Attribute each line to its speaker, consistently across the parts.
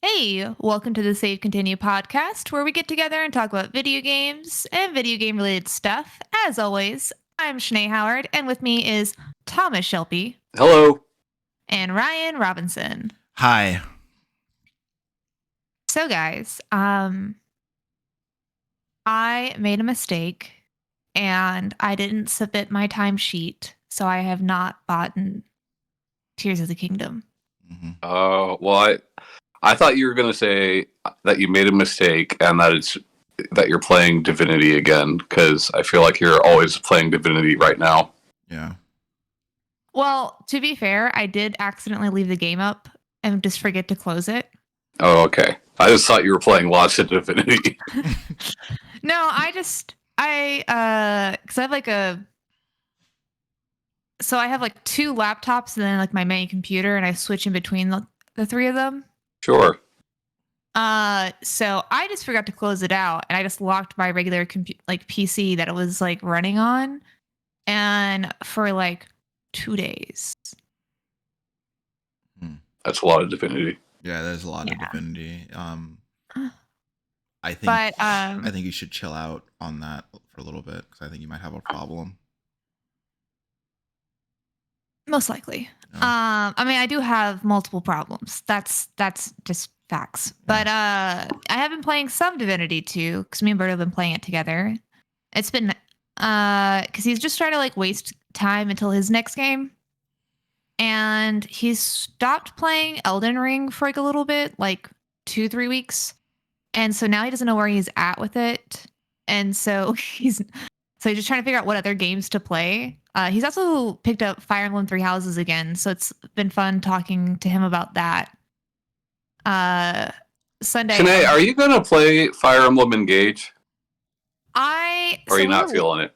Speaker 1: Hey, welcome to the Save Continue podcast, where we get together and talk about video games and video game related stuff. As always, I'm Shanae Howard, and with me is Thomas Shelby
Speaker 2: Hello.
Speaker 1: and Ryan Robinson.
Speaker 3: Hi.
Speaker 1: So, guys, I made a mistake and I didn't submit my timesheet, so I have not bought Tears of the Kingdom.
Speaker 2: Oh, well, I thought you were going to say that you made a mistake and that you're playing Divinity again, because I feel like you're always playing Divinity right now.
Speaker 3: Yeah.
Speaker 1: Well, to be fair, I did accidentally leave the game up and just forget to close it.
Speaker 2: Oh, okay. I just thought you were playing lots of Divinity.
Speaker 1: No, because I have like two laptops and then like my main computer, and I switch in between the three of them.
Speaker 2: Sure.
Speaker 1: So I just forgot to close it out, and I just locked my regular PC that it was like running on, and for like 2 days.
Speaker 2: That's a lot of Divinity.
Speaker 3: Yeah, there's a lot of Divinity. I think you should chill out on that for a little bit, because I think you might have a problem.
Speaker 1: Most likely.
Speaker 3: No.
Speaker 1: I mean, I do have multiple problems. That's just facts. But I have been playing some Divinity too, because me and Bert have been playing it together. It's been because he's just trying to like waste time until his next game, and he's stopped playing Elden Ring for like a little bit, like 2-3 weeks, and so now he doesn't know where he's at with it, and so he's just trying to figure out what other games to play. He's also picked up Fire Emblem Three Houses again, so it's been fun talking to him about that. Sunday.
Speaker 2: Shanae, are you going to play Fire Emblem Engage? Or are you not feeling it?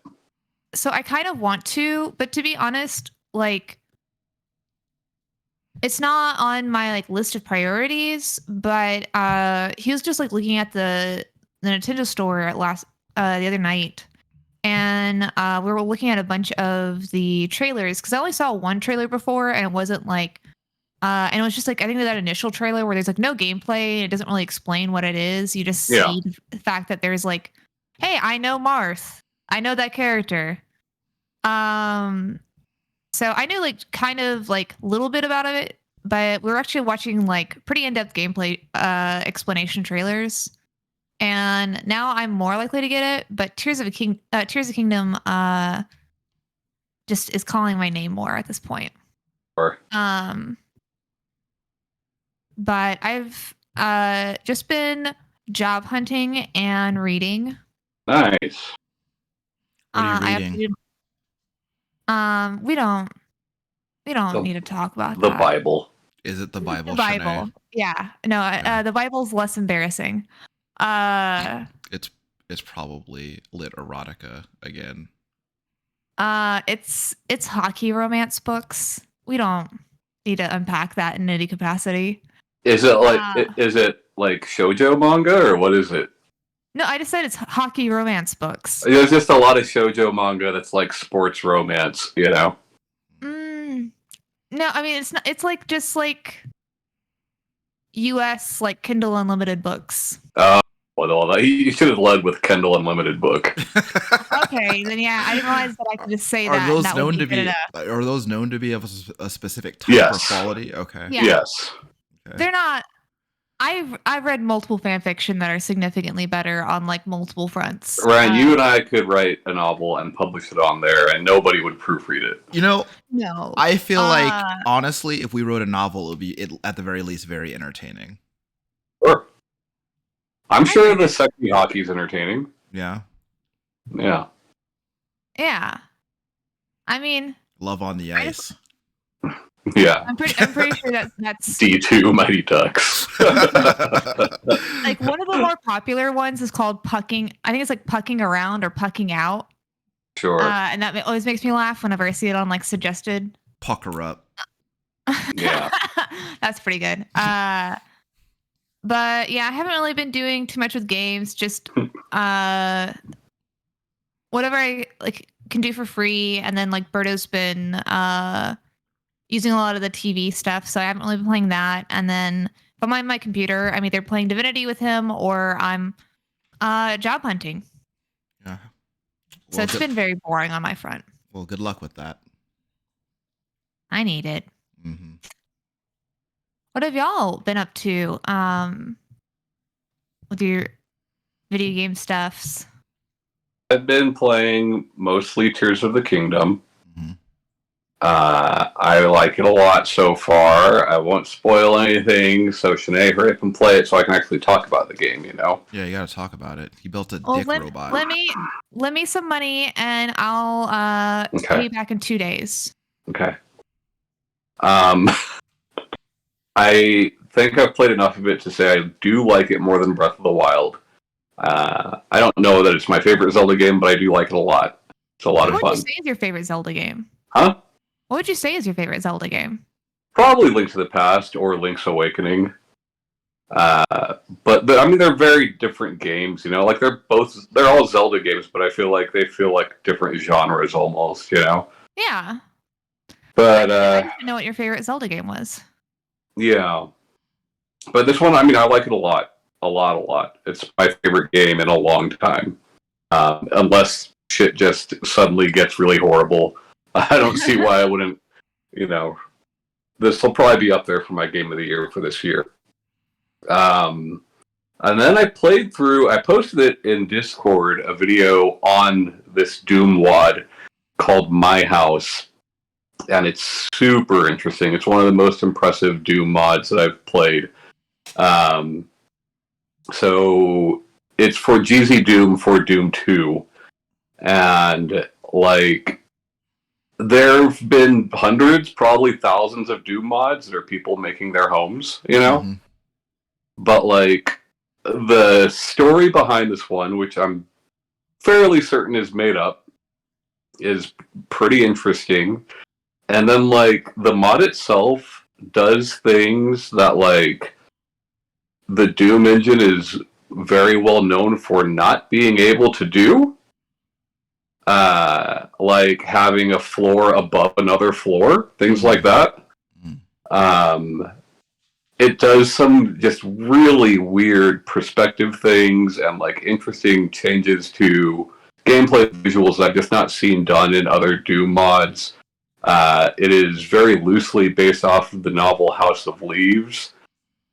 Speaker 1: So I kind of want to, but to be honest, like, it's not on my like list of priorities. But he was just like looking at the Nintendo store the other night. And we were looking at a bunch of the trailers, because I only saw one trailer before, and it wasn't like, and it was just like, I think that initial trailer where there's like no gameplay, it doesn't really explain what it is. You just see the fact that there's like, hey, I know Marth, I know that character. So I knew like kind of like a little bit about it, but we were actually watching like pretty in-depth gameplay explanation trailers. And now I'm more likely to get it, but Tears of the Kingdom just is calling my name more at this point.
Speaker 2: Sure.
Speaker 1: But I've just been job hunting and reading.
Speaker 2: Nice.
Speaker 3: What are you reading?
Speaker 1: We don't need to talk about
Speaker 2: the
Speaker 1: that.
Speaker 2: Bible.
Speaker 3: Is it the Bible?
Speaker 1: The Bible.
Speaker 3: Shanae?
Speaker 1: Yeah. No, the Bible's less embarrassing.
Speaker 3: It's probably lit erotica again.
Speaker 1: It's hockey romance books. We don't need to unpack that in any capacity.
Speaker 2: Is it like shoujo manga, or what is it?
Speaker 1: No, I just said it's hockey romance books.
Speaker 2: There's just a lot of shoujo manga that's like sports romance, you know?
Speaker 1: No, I mean, it's not. It's like just like US like Kindle Unlimited books.
Speaker 2: Well, you should have led with Kindle Unlimited book.
Speaker 1: Okay, then yeah, I didn't realize that I could just say
Speaker 3: Are
Speaker 1: that.
Speaker 3: those
Speaker 1: that
Speaker 3: known to be? Are those known to be of a specific type or quality? Okay.
Speaker 1: Yeah.
Speaker 2: Yes.
Speaker 3: Okay.
Speaker 1: They're not. I've read multiple fan fiction that are significantly better on like multiple fronts.
Speaker 2: Ryan, you and I could write a novel and publish it on there, and nobody would proofread it.
Speaker 3: You know,
Speaker 1: no.
Speaker 3: I feel like honestly, if we wrote a novel, it would be at the very least very entertaining.
Speaker 2: Sure. I'm sure the sexy hockey is entertaining.
Speaker 3: Yeah.
Speaker 2: Yeah.
Speaker 1: Yeah. I mean,
Speaker 3: Love on the Ice.
Speaker 2: Yeah.
Speaker 1: I'm pretty sure that's
Speaker 2: D2 Mighty Ducks.
Speaker 1: like one of the more popular ones is called Pucking. I think it's like Pucking Around or Pucking Out.
Speaker 2: Sure.
Speaker 1: And that always makes me laugh whenever I see it on like suggested.
Speaker 3: Pucker up.
Speaker 2: Yeah.
Speaker 1: That's pretty good. But yeah, I haven't really been doing too much with games. Just whatever I like can do for free, and then like Berto's been using a lot of the TV stuff, so I haven't really been playing that. And then If I'm on my computer, I'm either playing Divinity with him or I'm job hunting.
Speaker 3: Yeah.
Speaker 1: So
Speaker 3: Well,
Speaker 1: it's been very boring on my front.
Speaker 3: well, good luck with that.
Speaker 1: I need it.
Speaker 3: Mm-hmm.
Speaker 1: What have y'all been up to with your video game stuffs?
Speaker 2: I've been playing mostly Tears of the Kingdom.
Speaker 3: Mm-hmm.
Speaker 2: I like it a lot so far. I won't spoil anything, so Shanae, hurry up and play it so I can actually talk about the game, you know?
Speaker 3: Yeah, you got to talk about it. He built a
Speaker 1: Well,
Speaker 3: dick robot.
Speaker 1: let me some money and I'll pay
Speaker 2: Okay.
Speaker 1: you back in 2 days.
Speaker 2: Okay. I think I've played enough of it to say I do like it more than Breath of the Wild. I don't know that it's my favorite Zelda game, but I do like it a lot. It's a lot of
Speaker 1: What would
Speaker 2: fun.
Speaker 1: you say is your favorite Zelda game?
Speaker 2: Huh?
Speaker 1: What would you say is your favorite Zelda game?
Speaker 2: Probably Link to the Past or Link's Awakening. But I mean, they're very different games. You know, like they're all Zelda games, but I feel like they feel like different genres almost. You know.
Speaker 1: Yeah.
Speaker 2: But
Speaker 1: I didn't know what your favorite Zelda game was.
Speaker 2: yeah. But this one, I mean, I like it a lot, a lot, a lot. It's my favorite game in a long time. Unless shit just suddenly gets really horrible, I don't see why I wouldn't. You know, this will probably be up there for my game of the year for this year. And then I posted it in Discord, a video on this Doom WOD called My House. And it's super interesting. It's one of the most impressive Doom mods that I've played. So it's for GZ Doom for Doom 2. And like there have been hundreds, probably thousands of Doom mods that are people making their homes, you know?
Speaker 3: Mm-hmm.
Speaker 2: But like the story behind this one, which I'm fairly certain is made up, is pretty interesting. And then like the mod itself does things that like the Doom engine is very well known for not being able to do. Like having a floor above another floor, things like that. It does some just really weird perspective things and like interesting changes to gameplay visuals that I've just not seen done in other Doom mods. It is very loosely based off of the novel House of Leaves.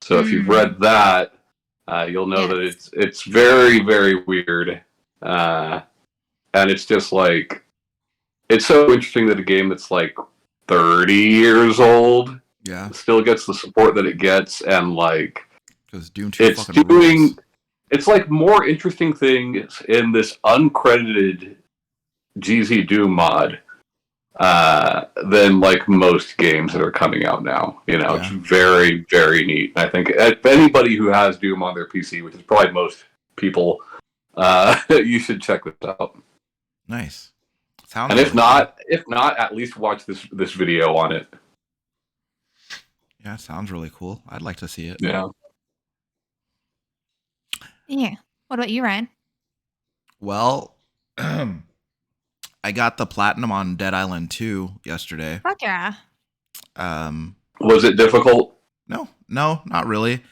Speaker 2: So if you've read that, you'll know that it's very, very weird. And it's just like, it's so interesting that a game that's like 30 years old still gets the support that it gets, and like
Speaker 3: because Doom 2 fucking rules.
Speaker 2: It's like more interesting things in this uncredited GZ Doom mod than like most games that are coming out now. You know, it's very, very neat. I think if anybody who has Doom on their PC, which is probably most people, you should check this out.
Speaker 3: Nice.
Speaker 2: And if not, at least watch this video on it.
Speaker 3: Yeah, sounds really cool. I'd like to see it.
Speaker 2: Yeah.
Speaker 1: Yeah. What about you, Ryan?
Speaker 3: Well, I got the platinum on Dead Island 2 yesterday.
Speaker 1: Fuck yeah.
Speaker 2: Was it difficult?
Speaker 3: No, not really.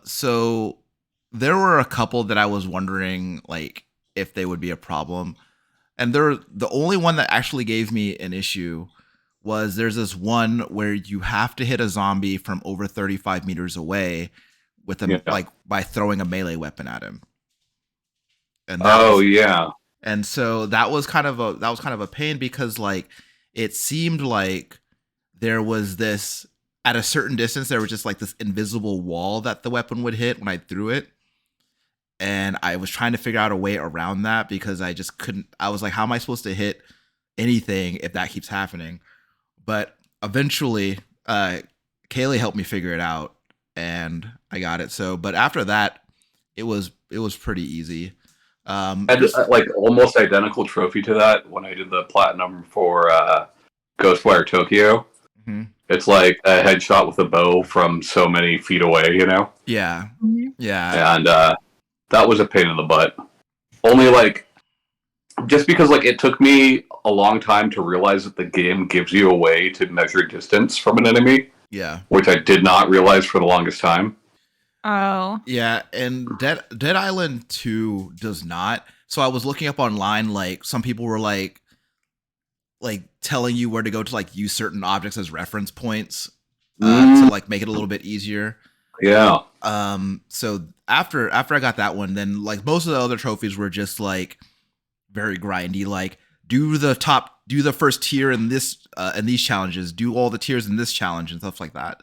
Speaker 3: So there were a couple that I was wondering like if they would be a problem. And the only one that actually gave me an issue was there's this one where you have to hit a zombie from over 35 meters away with like by throwing a melee weapon at him. And and so that was kind of a pain because like it seemed like there was this at a certain distance there was just like this invisible wall that the weapon would hit when I threw it. And I was trying to figure out a way around that because I just couldn't. I was like, how am I supposed to hit anything if that keeps happening? But eventually, Kaylee helped me figure it out, and I got it. So, but after that, it was pretty easy.
Speaker 2: Like almost identical trophy to that when I did the platinum for Ghostwire Tokyo. Mm-hmm. It's like a headshot with a bow from so many feet away, you know?
Speaker 3: Yeah.
Speaker 1: Mm-hmm.
Speaker 3: Yeah.
Speaker 2: And that was a pain in the butt. Only like, just because like it took me a long time to realize that the game gives you a way to measure distance from an enemy.
Speaker 3: Yeah.
Speaker 2: which I did not realize for the longest time.
Speaker 1: Oh.
Speaker 3: Yeah, and Dead Island 2 does not. So I was looking up online, like some people were like telling you where to go to like use certain objects as reference points to like make it a little bit easier.
Speaker 2: Yeah.
Speaker 3: So after I got that one, then like most of the other trophies were just like very grindy, like do the first tier in this and these challenges, do all the tiers in this challenge and stuff like that.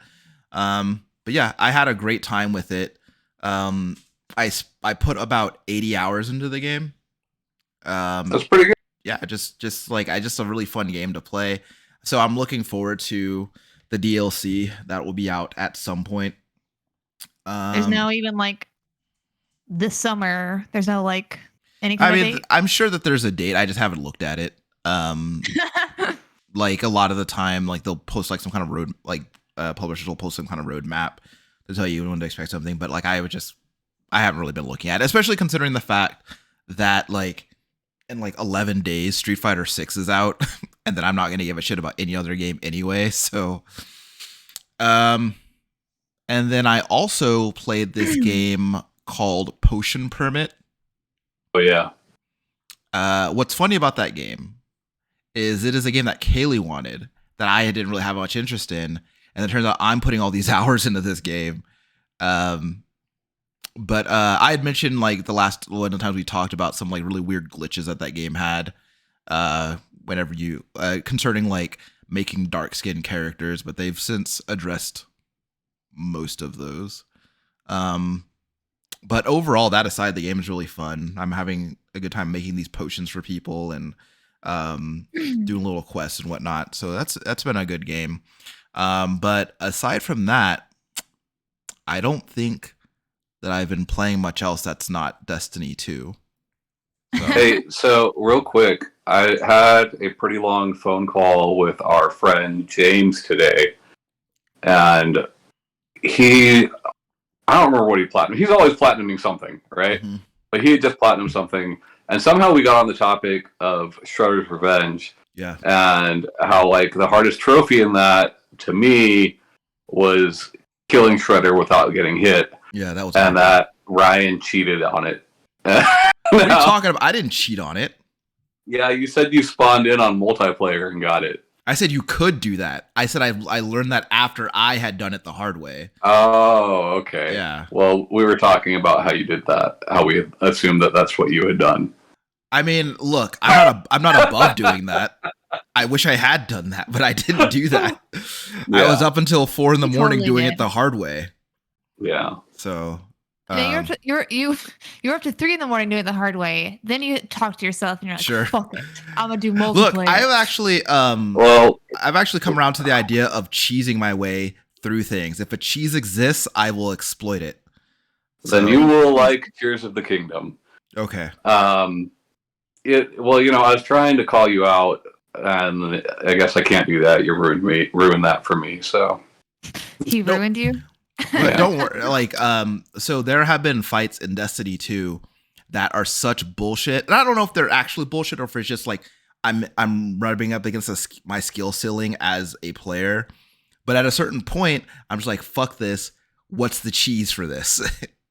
Speaker 3: But yeah, I had a great time with it. I put about 80 hours into the game.
Speaker 2: That's pretty good.
Speaker 3: Yeah, just a really fun game to play. So I'm looking forward to the DLC that will be out at some point.
Speaker 1: There's no even like this summer. There's no like any kind of date.
Speaker 3: I'm sure that there's a date. I just haven't looked at it. Like a lot of the time, like they'll post like some kind of publishers will post some kind of roadmap to tell you when to expect something. But like I haven't really been looking at it, especially considering the fact that like in like 11 days Street Fighter 6 is out and then I'm not going to give a shit about any other game anyway. So, and then I also played this game called Potion Permit.
Speaker 2: Oh yeah.
Speaker 3: What's funny about that game is it is a game that Kaylee wanted that I didn't really have much interest in. And it turns out I'm putting all these hours into this game. But I had mentioned like the last one of the times we talked about some like really weird glitches that game had whenever you concerning like making dark skinned characters, but they've since addressed most of those. But overall, that aside, the game is really fun. I'm having a good time making these potions for people and doing little quests and whatnot. So that's been a good game. But aside from that, I don't think that I've been playing much else that's not Destiny 2. So.
Speaker 2: Hey, so real quick, I had a pretty long phone call with our friend James today, and I don't remember what he platinumed. He's always platinuming something, right? Mm-hmm. But he had just platinumed something, and somehow we got on the topic of Shredder's Revenge.
Speaker 3: Yeah.
Speaker 2: And how like the hardest trophy in that to me was killing Shredder without getting hit.
Speaker 3: Yeah, that was.
Speaker 2: And that Ryan cheated on it.
Speaker 3: What are you talking about? I didn't cheat on it.
Speaker 2: Yeah, you said you spawned in on multiplayer and got it.
Speaker 3: I said you could do that. I said I learned that after I had done it the hard way.
Speaker 2: Oh, okay.
Speaker 3: Yeah.
Speaker 2: Well, we were talking about how you did that. How we assumed that that's what you had done.
Speaker 3: I mean, look, I'm not above doing that. I wish I had done that, but I didn't do that. Yeah. I was up until 4 a.m. doing it the hard way.
Speaker 2: Yeah.
Speaker 3: So
Speaker 2: you're
Speaker 3: up
Speaker 1: to 3 a.m. doing it the hard way. Then you talk to yourself and you're like,
Speaker 3: sure.
Speaker 1: Fuck it, I'm gonna do multiplayer.
Speaker 3: Look, I've actually come around to the idea of cheesing my way through things. If a cheese exists, I will exploit it.
Speaker 2: Then you will like Tears of the Kingdom.
Speaker 3: Okay.
Speaker 2: I was trying to call you out, and I guess I can't do that. You ruined that for me. So
Speaker 1: he ruined you.
Speaker 3: But don't worry. Like, so there have been fights in Destiny 2 that are such bullshit, and I don't know if they're actually bullshit or if it's just like I'm rubbing up against my skill ceiling as a player. But at a certain point, I'm just like, fuck this. What's the cheese for this?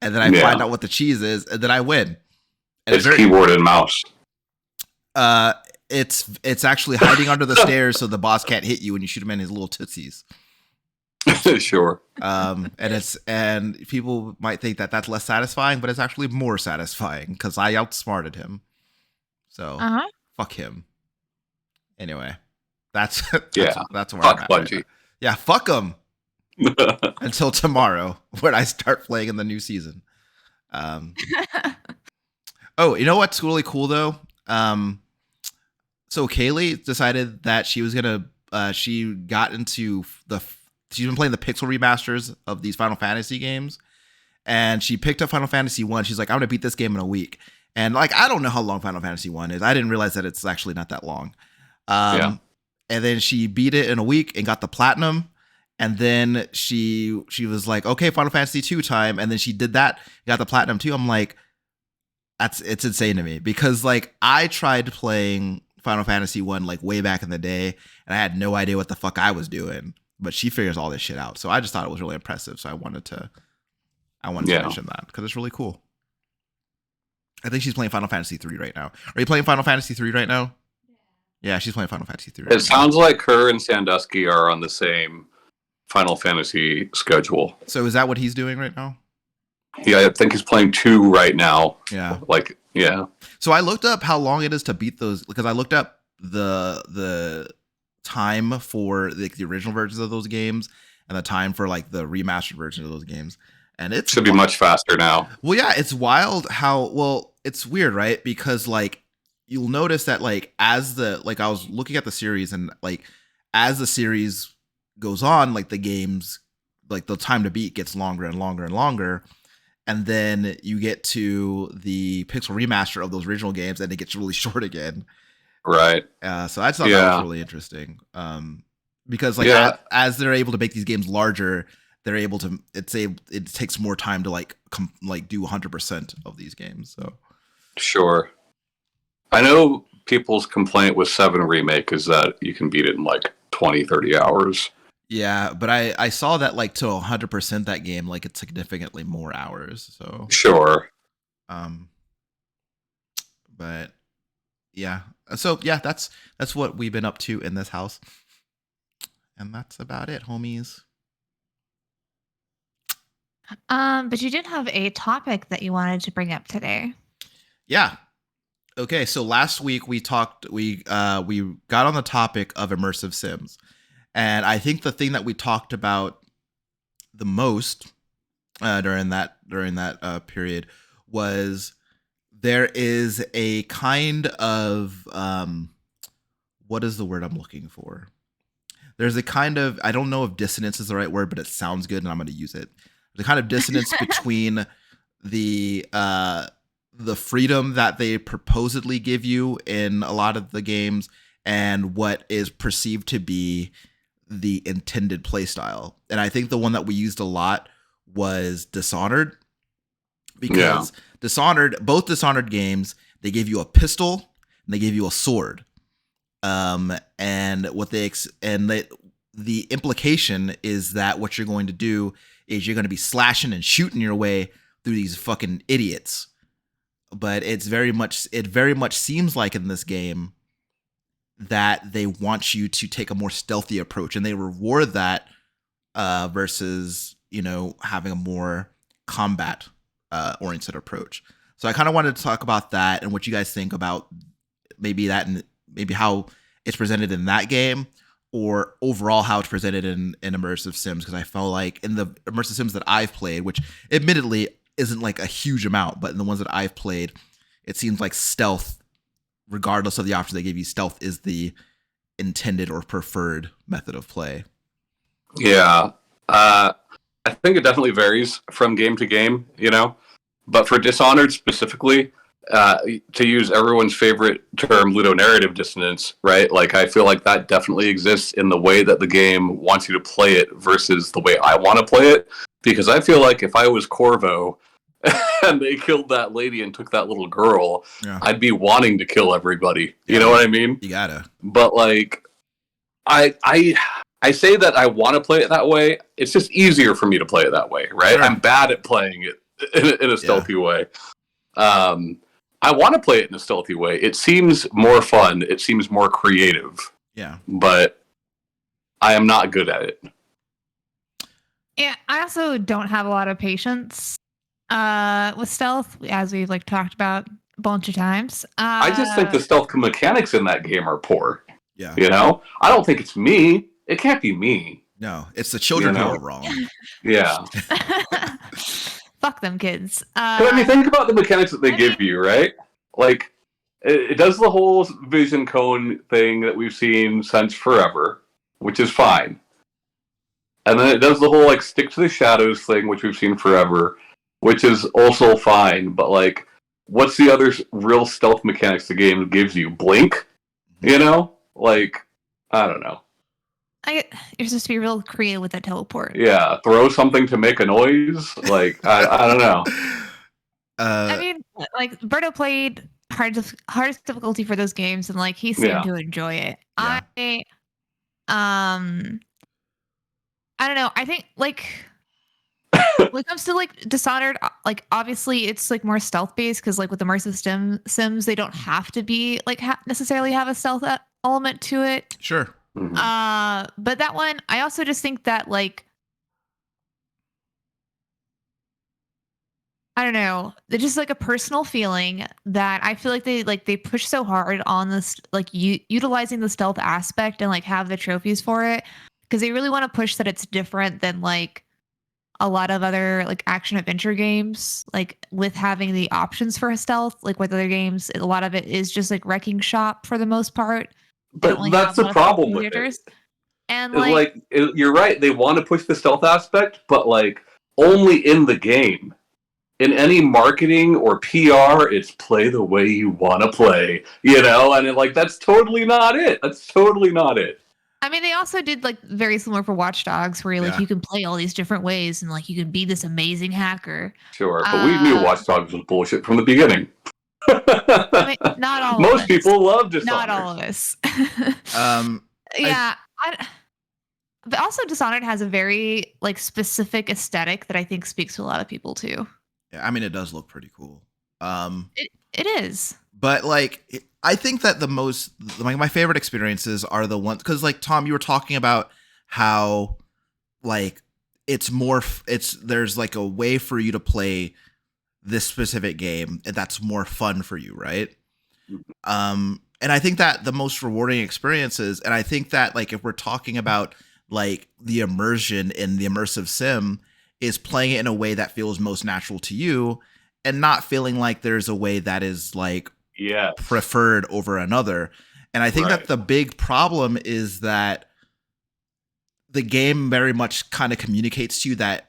Speaker 3: And then I find out what the cheese is, and then I win. And
Speaker 2: it's keyboard and mouse.
Speaker 3: It's actually hiding under the stairs so the boss can't hit you when you shoot him in his little tootsies.
Speaker 2: Sure.
Speaker 3: And people might think that that's less satisfying, but it's actually more satisfying because I outsmarted him. So fuck him. Anyway, that's where
Speaker 2: fuck
Speaker 3: I'm at.
Speaker 2: Bungie.
Speaker 3: Yeah, fuck him. Until tomorrow when I start playing in the new season. Oh, you know what's really cool though? So Kaylee decided that she was gonna she got into she's been playing the pixel remasters of these Final Fantasy games, and she picked up Final Fantasy 1. She's like, I'm gonna beat this game in a week. And like, I don't know how long Final Fantasy 1 is. I didn't realize that it's actually not that long. And then she beat it in a week and got the platinum. And then she was like, okay, Final Fantasy 2 time. And then she did that, got the platinum too. I'm like, it's insane to me because like I tried playing Final Fantasy 1 like way back in the day and I had no idea what the fuck I was doing. but she figures all this shit out. So I just thought it was really impressive. So I wanted to mention that because it's really cool. I think she's playing Final Fantasy 3 right now. Are you playing Final Fantasy 3 right now? Yeah, she's playing Final Fantasy 3.
Speaker 2: It sounds like her and Sandusky are on the same Final Fantasy schedule.
Speaker 3: So is that what he's doing right now?
Speaker 2: Yeah, I think he's playing 2 right now.
Speaker 3: Yeah.
Speaker 2: Yeah.
Speaker 3: So I looked up how long it is to beat those because I looked up the time for the original versions of those games and the time for like the remastered version of those games. And it
Speaker 2: should be much faster now.
Speaker 3: Well, yeah, it's wild how it's weird, right? Because like you'll notice that like as I was looking at the series and like as the series goes on, like the games, like the time to beat gets longer and longer and longer. And then you get to the pixel remaster of those original games and it gets really short again.
Speaker 2: Right.
Speaker 3: So I thought that was really interesting. Because like as they're able to make these games larger, they're able to it takes more time to like do 100% of these games. So
Speaker 2: sure. I know people's complaint with 7 Remake is that you can beat it in like 20, 30 hours.
Speaker 3: Yeah, but I saw that like to 100% that game, like it's significantly more hours. So
Speaker 2: sure.
Speaker 3: But yeah. So yeah, that's what we've been up to in this house. And that's about it, homies.
Speaker 1: But you did have a topic that you wanted to bring up today.
Speaker 3: Yeah. Okay, so last week we got on the topic of immersive sims. And I think the thing that we talked about the most during that period was there is a kind of what is the word I'm looking for? There's a kind of, I don't know if dissonance is the right word, but it sounds good and I'm going to use it. The kind of dissonance between the freedom that they proposedly give you in a lot of the games and what is perceived to be the intended playstyle. And I think the one that we used a lot was Dishonored, because both Dishonored games, they gave you a pistol and they gave you a sword. And what the implication is that what you're going to do is you're going to be slashing and shooting your way through these fucking idiots. But it very much seems like in this game that they want you to take a more stealthy approach, and they reward that versus having a more combat oriented approach. So I kind of wanted to talk about that and what you guys think about maybe that and maybe how it's presented in that game, or overall how it's presented in immersive sims, because I felt like in the immersive sims that I've played, which admittedly isn't like a huge amount, but in the ones that I've played, it seems like stealth, regardless of the options they give you, stealth is the intended or preferred method of play.
Speaker 2: Yeah. I think it definitely varies from game to game, but for Dishonored specifically, to use everyone's favorite term, ludonarrative dissonance, right? Like, I feel like that definitely exists in the way that the game wants you to play it versus the way I want to play it. Because I feel like if I was Corvo and they killed that lady and took that little girl, I'd be wanting to kill everybody. You know what I mean?
Speaker 3: You gotta.
Speaker 2: But like, I say that I want to play it that way. It's just easier for me to play it that way, right? Sure. I'm bad at playing it in a stealthy way. I want to play it in a stealthy way. It seems more fun. It seems more creative.
Speaker 3: Yeah.
Speaker 2: But I am not good at it.
Speaker 1: Yeah, I also don't have a lot of patience with stealth, as we've talked about a bunch of times.
Speaker 2: I just think the stealth mechanics in that game are poor.
Speaker 3: Yeah.
Speaker 2: I don't think it's me. It can't be me.
Speaker 3: No, it's the children who are wrong.
Speaker 2: Yeah.
Speaker 1: Fuck them kids.
Speaker 2: But I mean, think about the mechanics that they give you, right? Like, it does the whole vision cone thing that we've seen since forever, which is fine. And then it does the whole, stick to the shadows thing, which we've seen forever, which is also fine. But, what's the other real stealth mechanics the game gives you? Blink? I don't know.
Speaker 1: You're supposed to be real creative with that teleport.
Speaker 2: Yeah, throw something to make a noise? I don't know.
Speaker 1: I mean, Berto played hardest difficulty for those games, and he seemed to enjoy it.
Speaker 3: Yeah.
Speaker 1: I don't know. I think like when it comes to like Dishonored, like obviously it's like more stealth based because like with immersive sims, they don't have to be like necessarily have a stealth element to it.
Speaker 3: Sure.
Speaker 2: Mhm.
Speaker 1: But that one, I also just think that like I don't know, it's just like a personal feeling that I feel like they push so hard on this like utilizing the stealth aspect and like have the trophies for it because they really want to push that it's different than like a lot of other like action adventure games, like with having the options for stealth, like with other games, a lot of it is just like wrecking shop for the most part. They don't
Speaker 2: But
Speaker 1: really
Speaker 2: that's
Speaker 1: have a
Speaker 2: the
Speaker 1: lot of stealth
Speaker 2: problem with it.
Speaker 1: features. And
Speaker 2: Is
Speaker 1: like,
Speaker 2: like you're right. They want to push the stealth aspect, but like only in the game. In any marketing or PR, it's play the way you want to play, and like that's totally not it. That's totally not it.
Speaker 1: I mean, they also did like very similar for Watch Dogs, where like
Speaker 3: Yeah.
Speaker 1: you can play all these different ways and like you can be this amazing hacker.
Speaker 2: Sure, but we knew
Speaker 1: Uh,
Speaker 2: Watch Dogs was bullshit from the beginning.
Speaker 1: I mean, not all of
Speaker 2: Most
Speaker 1: us.
Speaker 2: people love
Speaker 1: Not
Speaker 2: Dishonored.
Speaker 1: all of us.
Speaker 3: Um, I
Speaker 1: Yeah. But also Dishonored has a very like specific aesthetic that I think speaks to a lot of people too.
Speaker 3: I mean, it does look pretty cool.
Speaker 1: It is.
Speaker 3: But like, I think that the most like my favorite experiences are the ones because like Tom, you were talking about how like it's more it's there's like a way for you to play this specific game and that's more fun for you, right? And I think that the most rewarding experiences, and I think that like if we're talking about like the immersion in the immersive sim, is playing it in a way that feels most natural to you and not feeling like there's a way that is like
Speaker 2: Yeah,
Speaker 3: preferred over another. And I think that
Speaker 2: right.
Speaker 3: the big problem is that the game very much kind of communicates to you that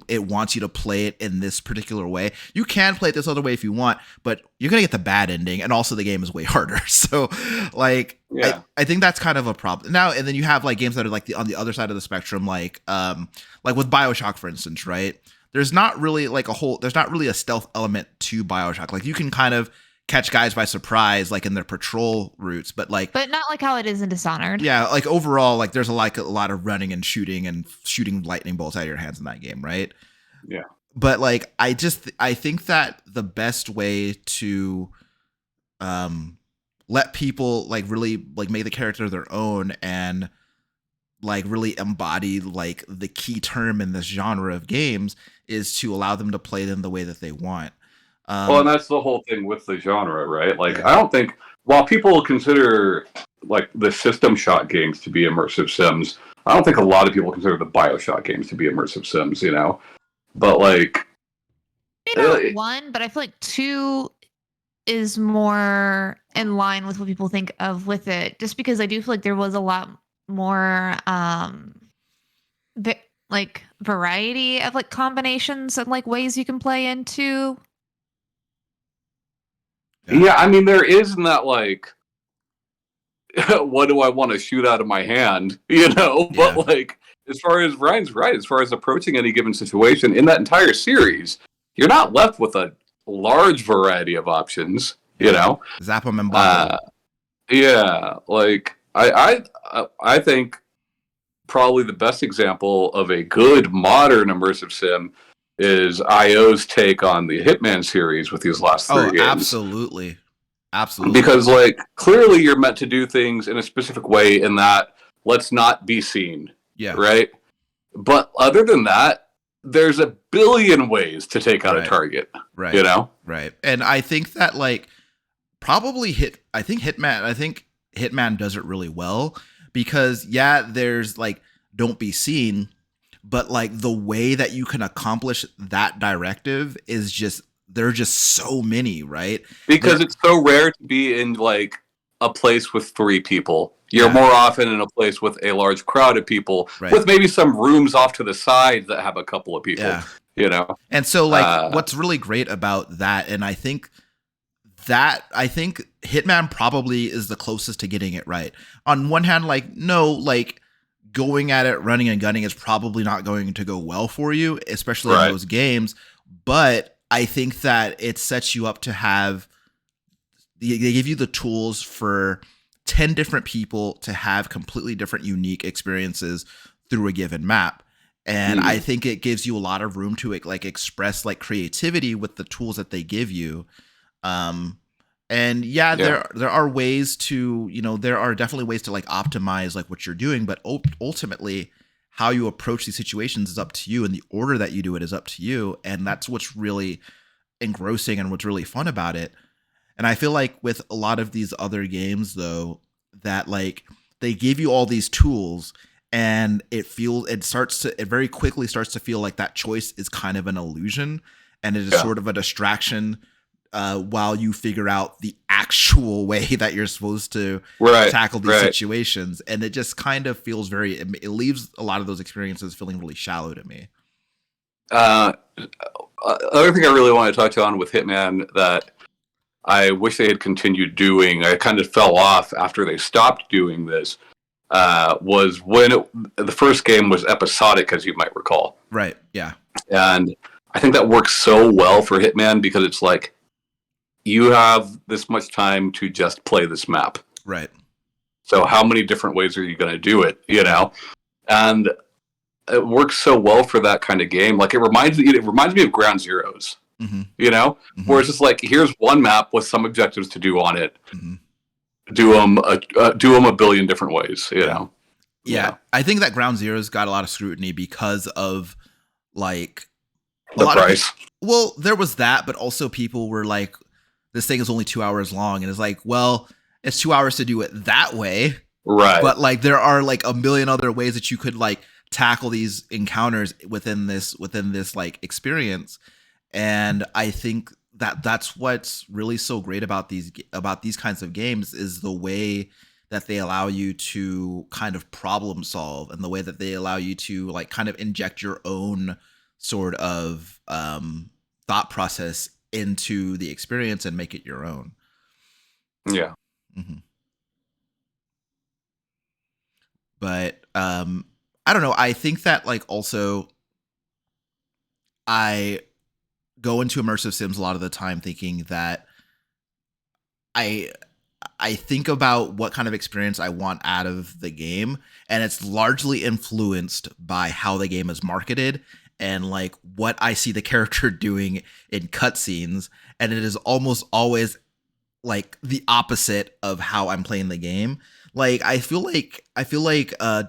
Speaker 3: it wants you to play it in this particular way. You can play it this other way if you want, but you're gonna get the bad ending, and also the game is way harder. So, like,
Speaker 2: Yeah.
Speaker 3: I think that's kind of a problem now. And then you have like games that are like on the other side of the spectrum, like with BioShock, for instance, right? There's not really like there's not really a stealth element to BioShock. Like you can kind of catch guys by surprise, like in their patrol routes, but like
Speaker 1: But not like how it is in Dishonored.
Speaker 3: yeah, like overall, like there's a lot of running and shooting lightning bolts out of your hands in that game, right?
Speaker 2: Yeah.
Speaker 3: But like I think that the best way to let people like really like make the character their own and like really embody like the key term in this genre of games is to allow them to play them the way that they want.
Speaker 2: Well, and that's the whole thing with the genre, right? Like,
Speaker 3: Yeah.
Speaker 2: I don't think while people consider like the System Shock games to be immersive sims, I don't think a lot of people consider the BioShock games to be immersive sims. But like,
Speaker 1: Maybe not one, but I feel like two is more in line with what people think of with it. Just because I do feel like there was a lot more like variety of like combinations and like ways you can play into.
Speaker 2: yeah, I mean, there is in that like, what do I want to shoot out of my hand? But
Speaker 3: Yeah.
Speaker 2: like, as far as Ryan's right, as far as approaching any given situation in that entire series, you're not left with a large variety of options.
Speaker 3: Zap them and bottom.
Speaker 2: Yeah, like I think probably the best example of a good modern immersive sim is IO's take on the Hitman series with these last three games.
Speaker 3: Absolutely.
Speaker 2: Because like clearly you're meant to do things in a specific way in that let's not be seen.
Speaker 3: Yeah.
Speaker 2: Right? But other than that, there's a billion ways to take out a target.
Speaker 3: Right.
Speaker 2: Right.
Speaker 3: And I think that like probably Hitman does it really well because there's like don't be seen, but like the way that you can accomplish that directive is just there are just so many, right?
Speaker 2: Because it's so rare to be in like a place with 3 people. You're more often in a place with a large crowd of people, with maybe some rooms off to the side that have a couple of people.
Speaker 3: And so like what's really great about that, and I think Hitman probably is the closest to getting it right. On one hand, like going at it running and gunning is probably not going to go well for you, especially in those games. But I think that it sets you up to have they give you the tools for 10 different people to have completely different unique experiences through a given map. And I think it gives you a lot of room to like express like creativity with the tools that they give you. And there are ways to, there are definitely ways to like optimize like what you're doing, but ultimately how you approach these situations is up to you, and the order that you do it is up to you. And that's what's really engrossing and what's really fun about it. And I feel like with a lot of these other games though, that like they give you all these tools, and it very quickly starts to feel like that choice is kind of an illusion, and it is sort of a distraction while you figure out the actual way that you're supposed to tackle these situations. And it just kind of feels it leaves a lot of those experiences feeling really shallow to me.
Speaker 2: Other thing I really want to touch on with Hitman that I wish they had continued doing, I kind of fell off after they stopped doing this, was when the first game was episodic, as you might recall.
Speaker 3: Right, yeah.
Speaker 2: And I think that works so well for Hitman because it's like, you have this much time to just play this map.
Speaker 3: Right.
Speaker 2: So how many different ways are you going to do it, And it works so well for that kind of game. Like it reminds me of Ground Zeroes, where it's just like, here's one map with some objectives to do on it. Do them a billion different ways,
Speaker 3: Yeah. I think that Ground Zeroes got a lot of scrutiny because of like
Speaker 2: the price.
Speaker 3: Well, there was that, but also people were like, this thing is only 2 hours long, and it's like, well, it's 2 hours to do it that way,
Speaker 2: right?
Speaker 3: But like there are like a million other ways that you could like tackle these encounters within this like experience. And I think that that's what's really so great about these kinds of games is the way that they allow you to kind of problem solve, and the way that they allow you to like kind of inject your own sort of thought process into the experience and make it your own.
Speaker 2: Yeah.
Speaker 3: But I don't know. I think that like also I go into immersive sims a lot of the time thinking that I think about what kind of experience I want out of the game, and it's largely influenced by how the game is marketed and like what I see the character doing in cutscenes. And it is almost always like the opposite of how I'm playing the game. Like I feel like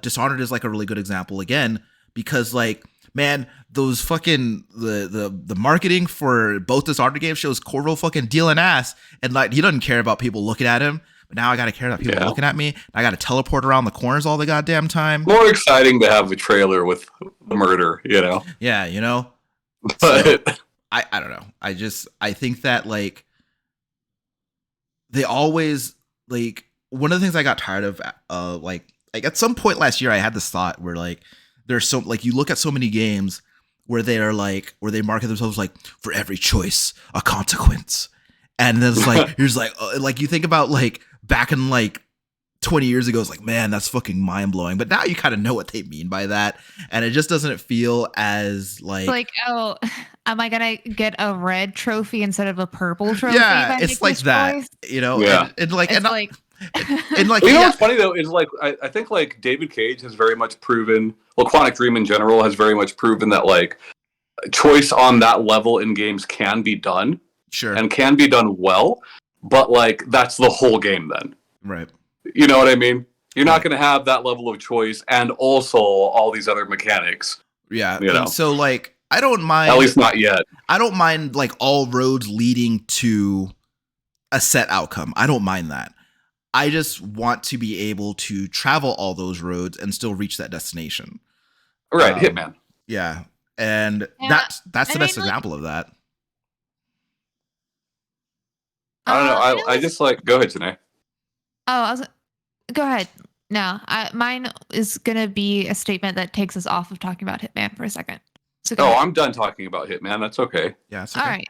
Speaker 3: Dishonored is like a really good example again, because like, man, those fucking the marketing for both Dishonored games shows Corvo fucking dealing ass, and like he doesn't care about people looking at him. But now I gotta care about people looking at me. I gotta teleport around the corners all the goddamn time.
Speaker 2: More exciting to have a trailer with murder,
Speaker 3: Yeah,
Speaker 2: But
Speaker 3: so, I don't know. I think that like they always like, one of the things I got tired of like at some point last year I had this thought where like there's so like you look at so many games where they market themselves like, for every choice a consequence, and then it's like here's like you think about like back in like 20 years ago, it's like, man, that's fucking mind blowing. But now you kind of know what they mean by that, and it just doesn't feel as like
Speaker 1: oh, am I gonna get a red trophy instead of a purple trophy?
Speaker 3: Yeah, it's like that,
Speaker 1: choice?
Speaker 2: Yeah.
Speaker 3: and like
Speaker 1: It's
Speaker 3: and
Speaker 1: like.
Speaker 3: and like
Speaker 2: what's funny though is like I think like David Cage has very much proven, well, Quantic Dream in general has very much proven that like choice on that level in games can be done,
Speaker 3: sure,
Speaker 2: and can be done well, but like that's the whole game then,
Speaker 3: right?
Speaker 2: You know what I mean? You're not going to have that level of choice and also all these other mechanics.
Speaker 3: Yeah, and so like I don't mind,
Speaker 2: at least not yet.
Speaker 3: I don't mind like all roads leading to a set outcome. I don't mind that. I just want to be able to travel all those roads and still reach that destination.
Speaker 2: Right, Hitman.
Speaker 3: Yeah, and that's the best example of that.
Speaker 2: I don't know. I just like, go ahead, Janae.
Speaker 1: Oh, go ahead. No, mine is gonna be a statement that takes us off of talking about Hitman for a second. So
Speaker 2: I'm done talking about Hitman. That's okay.
Speaker 3: Yeah, it's okay.
Speaker 1: All right.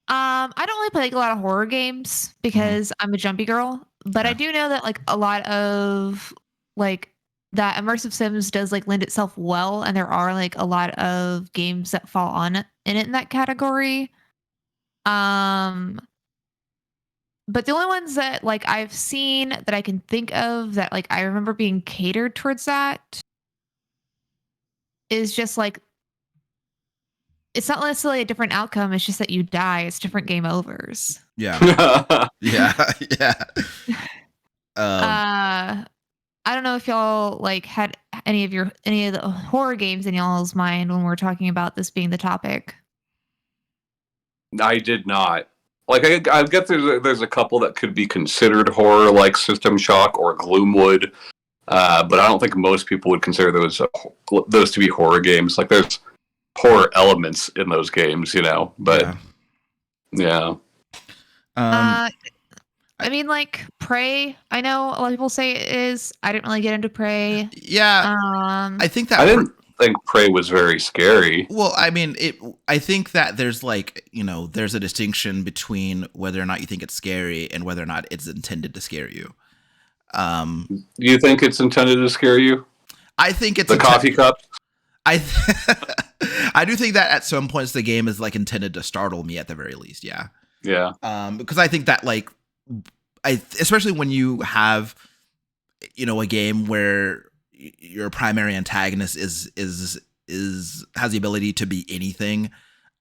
Speaker 1: I don't really play like a lot of horror games because I'm a jumpy girl, but I do know that like a lot of like that immersive sims does like lend itself well, and there are like a lot of games that fall in that category. But the only ones that like I've seen that I can think of that like I remember being catered towards that is just like it's not necessarily a different outcome. It's just that you die. It's different game overs.
Speaker 3: Yeah. Yeah. Yeah.
Speaker 1: I don't know if y'all like had any of the horror games in y'all's mind when we're talking about this being the topic.
Speaker 2: I did not. Like, I guess there's a couple that could be considered horror, like System Shock or Gloomwood, but I don't think most people would consider those to be horror games. Like, there's horror elements in those games, you know. But yeah.
Speaker 1: I mean, like Prey. I know a lot of people say it is. I didn't really get into Prey.
Speaker 3: Yeah. I think that
Speaker 2: I didn't think Prey was very scary.
Speaker 3: Well, I mean, I think that there's like, there's a distinction between whether or not you think it's scary and whether or not it's intended to scare you.
Speaker 2: Do you think it's intended to scare you?
Speaker 3: I think it's
Speaker 2: the coffee cup.
Speaker 3: I do think that at some points the game is like intended to startle me at the very least. Yeah.
Speaker 2: Yeah.
Speaker 3: Because I think that like, especially when you have, a game where your primary antagonist has the ability to be anything.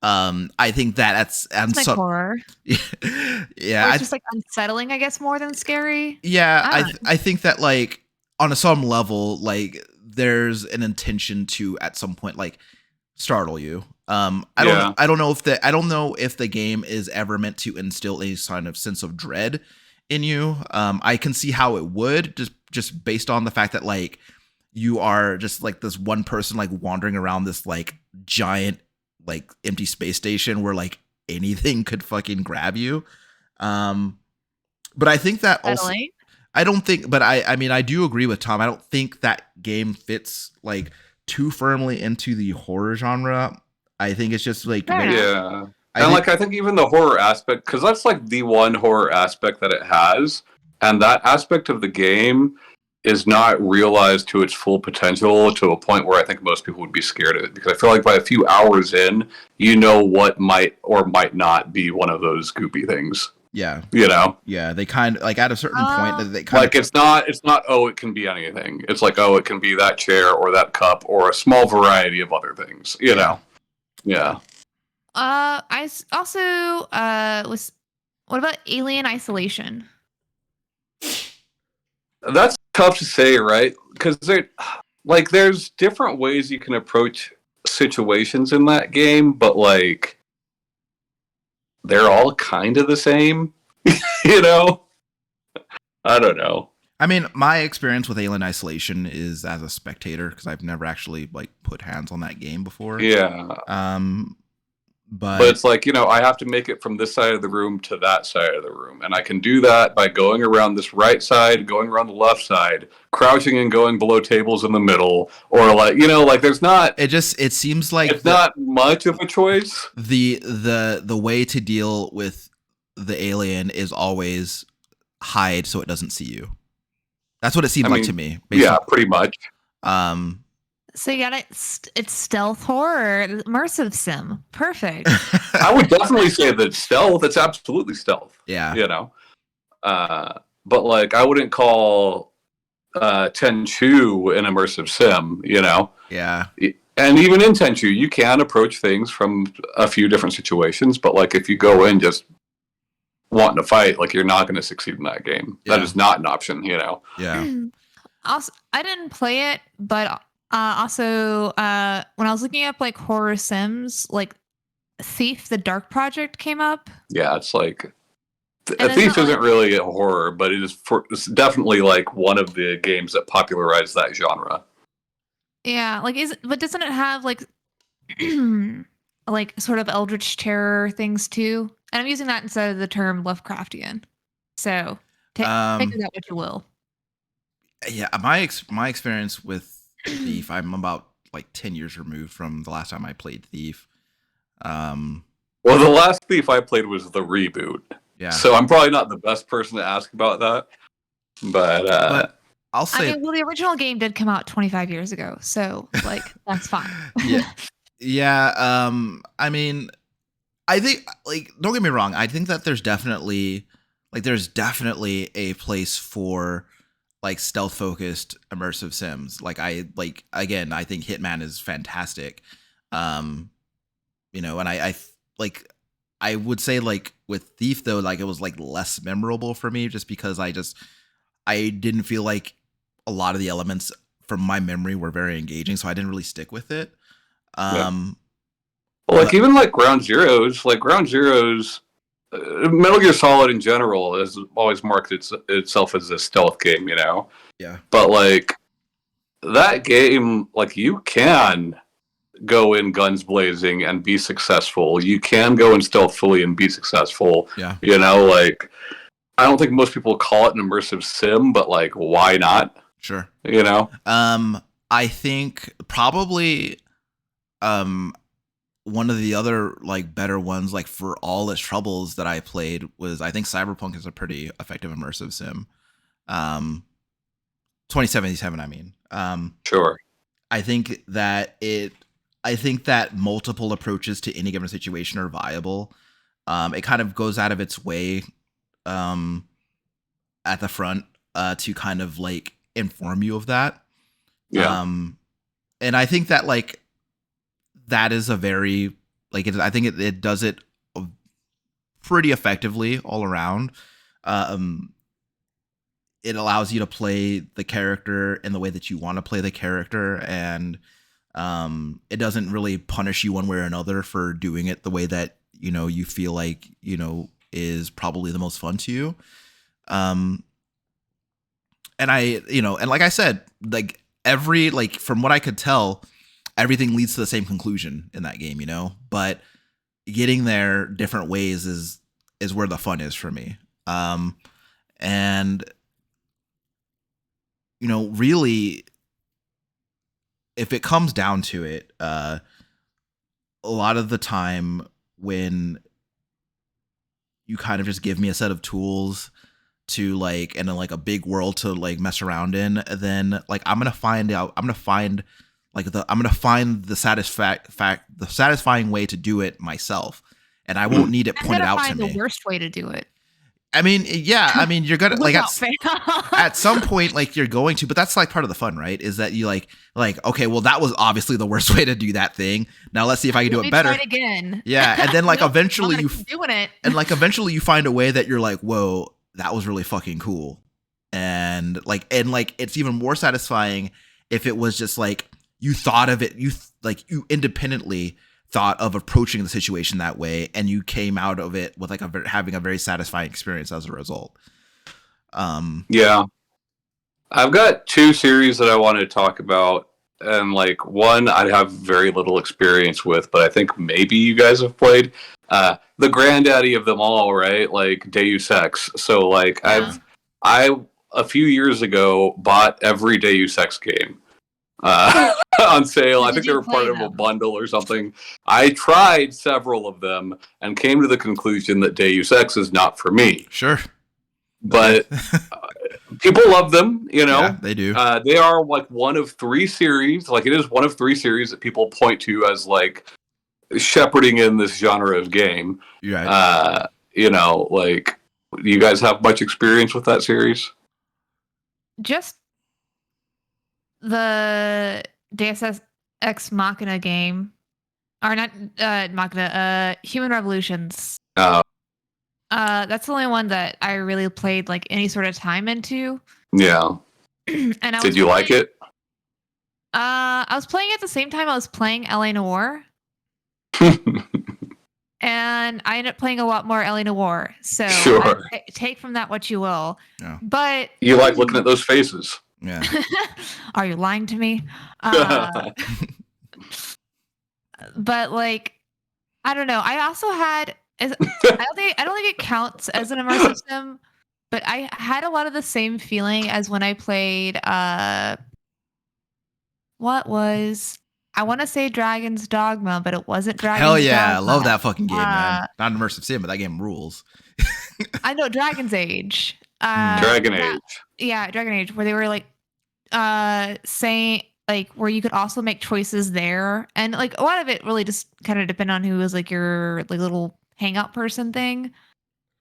Speaker 3: I think that's
Speaker 1: like horror.
Speaker 3: Yeah,
Speaker 1: it's just like unsettling, I guess, more than scary.
Speaker 3: Yeah, I think that like on some level, like there's an intention to at some point like startle you. I don't know if the game is ever meant to instill any kind of sense of dread in you. I can see how it would just based on the fact that like you are just like this one person like wandering around this like giant like empty space station where like anything could fucking grab you. But I think that also I don't think, but I mean I do agree with Tom. I don't think that game fits like too firmly into the horror genre. I think it's just like
Speaker 2: I think even the horror aspect, because that's like the one horror aspect that it has, and that aspect of the game is not realized to its full potential to a point where I think most people would be scared of it, because I feel like by a few hours in, what might or might not be one of those goopy things.
Speaker 3: Yeah.
Speaker 2: Yeah,
Speaker 3: they kind of like at a certain point they kind
Speaker 2: of it's not it can be anything. It's like it can be that chair or that cup or a small variety of other things, you know. Yeah.
Speaker 1: I also was. What about Alien Isolation?
Speaker 2: That's tough to say, right? Because there's different ways you can approach situations in that game, but like they're all kind of the same, I don't know.
Speaker 3: I mean, my experience with Alien Isolation is as a spectator because I've never actually like put hands on that game before.
Speaker 2: Yeah.
Speaker 3: But
Speaker 2: it's like, I have to make it from this side of the room to that side of the room. And I can do that by going around this right side, going around the left side, crouching and going below tables in the middle. Or there's not...
Speaker 3: It seems like...
Speaker 2: It's not much of a choice.
Speaker 3: The way to deal with the alien is always hide so it doesn't see you. That's what it seems like to me.
Speaker 2: Yeah, pretty much.
Speaker 1: So you got it's stealth horror, immersive sim. Perfect.
Speaker 2: I would definitely say that stealth, it's absolutely stealth.
Speaker 3: Yeah.
Speaker 2: But like I wouldn't call Tenchu an immersive sim,
Speaker 3: Yeah.
Speaker 2: And even in Tenchu, you can approach things from a few different situations, but like if you go in just wanting to fight, like you're not going to succeed in that game.
Speaker 3: Yeah.
Speaker 2: That is not an option,
Speaker 3: Yeah.
Speaker 1: Also, I didn't play it, but also, when I was looking up like horror sims, like Thief: The Dark Project came up.
Speaker 2: Yeah, it's like Thief isn't really a horror, but it's definitely like one of the games that popularized that genre.
Speaker 1: Yeah, but doesn't it have like like sort of eldritch terror things too? And I'm using that instead of the term Lovecraftian. So take of that what you will.
Speaker 3: Yeah, my experience with Thief, I'm about like 10 years removed from the last time I played Thief.
Speaker 2: Well, the last Thief I played was the reboot.
Speaker 3: Yeah.
Speaker 2: So I'm probably not the best person to ask about that. But
Speaker 3: I'll say
Speaker 1: the original game did come out 25 years ago, so like that's fine.
Speaker 3: Yeah. Yeah, I mean, I think like don't get me wrong, I think that there's definitely a place for like stealth focused immersive sims. Like I think Hitman is fantastic. You know, and like I would say like with Thief though, like it was like less memorable for me just because I didn't feel like a lot of the elements from my memory were very engaging, so I didn't really stick with it.
Speaker 2: Well, like even like Ground Zeroes, Metal Gear Solid in general has always marked itself as a stealth game, you know.
Speaker 3: Yeah.
Speaker 2: But like that game, like you can go in guns blazing and be successful. You can go in stealthily and be successful.
Speaker 3: Yeah.
Speaker 2: You know, like I don't think most people call it an immersive sim, but like why not?
Speaker 3: Sure.
Speaker 2: You know?
Speaker 3: I think probably one of the other like better ones, like for all its troubles that I played, was I think Cyberpunk is a pretty effective immersive sim. 2077, I mean.
Speaker 2: Sure.
Speaker 3: I think that multiple approaches to any given situation are viable. It kind of goes out of its way at the front to kind of like inform you of that.
Speaker 2: Yeah.
Speaker 3: And I think that like that is a very like I think it does it pretty effectively all around. It allows you to play the character in the way that you want to play the character, and it doesn't really punish you one way or another for doing it the way that you know you feel like you know is probably the most fun to you. And I, you know, and like I said, like every like from what I could tell, everything leads to the same conclusion in that game, you know. But getting there different ways is where the fun is for me. And you know, really, if it comes down to it, a lot of the time when you kind of just give me a set of tools to like and then like a big world to like mess around in, then like I'm gonna find the satisfying way to do it myself, and I won't need it pointed out to me.
Speaker 1: The worst way to do it.
Speaker 3: I mean, yeah, I mean, you're gonna like at some point, like you're going to, but that's like part of the fun, right? Is that you like, okay, well, that was obviously the worst way to do that thing. Now let's see if I can do it better.
Speaker 1: Try it again.
Speaker 3: Yeah, and then like eventually you
Speaker 1: doing it,
Speaker 3: and like eventually you find a way that you're like, whoa, that was really fucking cool, and like it's even more satisfying if it was just like you thought of it, you independently thought of approaching the situation that way, and you came out of it with like having a very satisfying experience as a result.
Speaker 2: Yeah, I've got two series that I want to talk about, and like one I have very little experience with, but I think maybe you guys have played. The granddaddy of them all, right? Like Deus Ex. So like
Speaker 1: yeah.
Speaker 2: I a few years ago bought every Deus Ex game. On sale. I think they were part of a bundle or something. I tried several of them and came to the conclusion that Deus Ex is not for me.
Speaker 3: Sure.
Speaker 2: But people love them, you know.
Speaker 3: Yeah, they do.
Speaker 2: They are like one of three series. Like it is one of three series that people point to as like shepherding in this genre of game.
Speaker 3: Right.
Speaker 2: You know, like do you guys have much experience with that series?
Speaker 1: Just the Deus Ex Machina game, or not Machina, Human Revolutions. That's the only one that I really played like any sort of time into.
Speaker 2: Yeah.
Speaker 1: And
Speaker 2: did you like it?
Speaker 1: I was playing at the same time I was playing LA Noire. And I ended up playing a lot more LA Noire. So
Speaker 2: sure.
Speaker 1: Take from that what you will.
Speaker 3: Yeah.
Speaker 1: But
Speaker 2: you like looking at those faces.
Speaker 3: Yeah.
Speaker 1: Are you lying to me? But like, I don't know. I also had. I don't think it counts as an immersive sim, but I had a lot of the same feeling as when I played. What was? I want to say Dragon's Dogma, but it wasn't Dragon's Dogma.
Speaker 3: Hell yeah, I love that fucking game, man. Not an immersive sim, but that game rules.
Speaker 1: I know Dragon's Age.
Speaker 2: Dragon Age.
Speaker 1: Yeah, Dragon Age, where they were like saying like where you could also make choices there, and like a lot of it really just kind of depend on who was like your like little hangout person thing.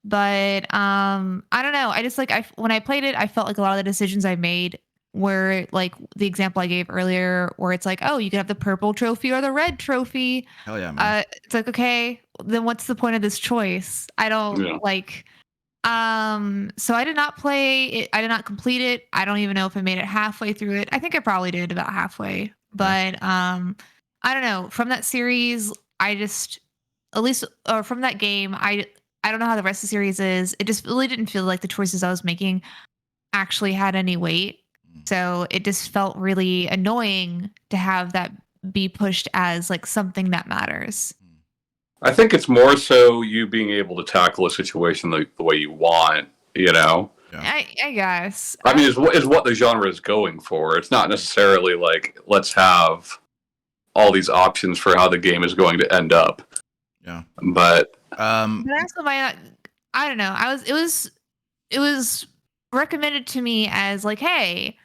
Speaker 1: But I don't know. I just like when I played it, I felt like a lot of the decisions I made were like the example I gave earlier, where it's like, oh, you can have the purple trophy or the red trophy.
Speaker 3: Hell yeah, man.
Speaker 1: It's like, okay, then what's the point of this choice? I don't
Speaker 2: Yeah.
Speaker 1: like. So I did not play it. I did not complete it. I don't even know if I made it halfway through it. I think I probably did about halfway. But I don't know. From that series, I just at least or from that game, I don't know how the rest of the series is. It just really didn't feel like the choices I was making actually had any weight. So it just felt really annoying to have that be pushed as like something that matters.
Speaker 2: I think it's more so you being able to tackle a situation the way you want, you know?
Speaker 3: Yeah.
Speaker 1: I guess.
Speaker 2: I mean, is what the genre is going for. It's not necessarily like, let's have all these options for how the game is going to end up.
Speaker 3: Yeah.
Speaker 2: But
Speaker 1: But I also might not. I don't know. It was recommended to me as like, hey,